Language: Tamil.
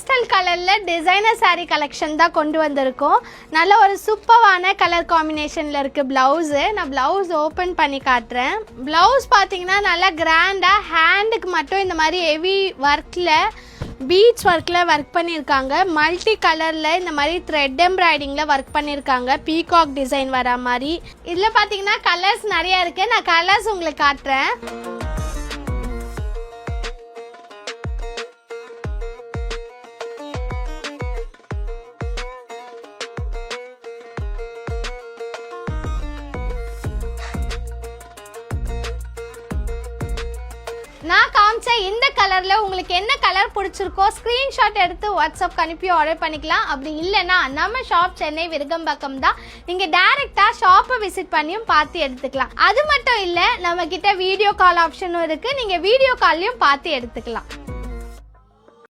பேஸ்டல் கலரில் டிசைனர் சாரீ கலெக்ஷன் தான் கொண்டு வந்திருக்கோம். நல்ல ஒரு சூப்பரான கலர் காம்பினேஷனில் இருக்குது ப்ளவுஸு. நான் ப்ளவுஸ் ஓப்பன் பண்ணி காட்டுறேன். ப்ளவுஸ் பார்த்தீங்கன்னா நல்லா கிராண்டாக ஹேண்டுக்கு மட்டும் இந்த மாதிரி ஹெவி ஒர்க்கில் பீட்ஸ் ஒர்க்கில் ஒர்க் பண்ணியிருக்காங்க. மல்டி கலரில் இந்த மாதிரி த்ரெட் எம்ப்ராய்டிங்கில் ஒர்க் பண்ணியிருக்காங்க. பீகாக் டிசைன் வர மாதிரி. இதில் பார்த்தீங்கன்னா கலர்ஸ் நிறையா இருக்குது. நான் கலர்ஸ் உங்களுக்கு காட்டுறேன். நான் காமிச்ச இந்த கலரில் உங்களுக்கு என்ன கலர் பிடிச்சிருக்கோ ஸ்க்ரீன்ஷாட் எடுத்து வாட்ஸ்அப் அனுப்பி ஆர்டர் பண்ணிக்கலாம். அப்படி இல்லைன்னா நம்ம ஷாப் சென்னை விருகம்பாக்கம் தான். நீங்கள் டைரெக்டாக ஷாப்பை விசிட் பண்ணியும் பார்த்து எடுத்துக்கலாம். அது மட்டும் இல்லை, நம்மக்கிட்ட வீடியோ கால் ஆப்ஷனும் இருக்குது. நீங்கள் வீடியோ கால்லையும் பார்த்து எடுத்துக்கலாம்.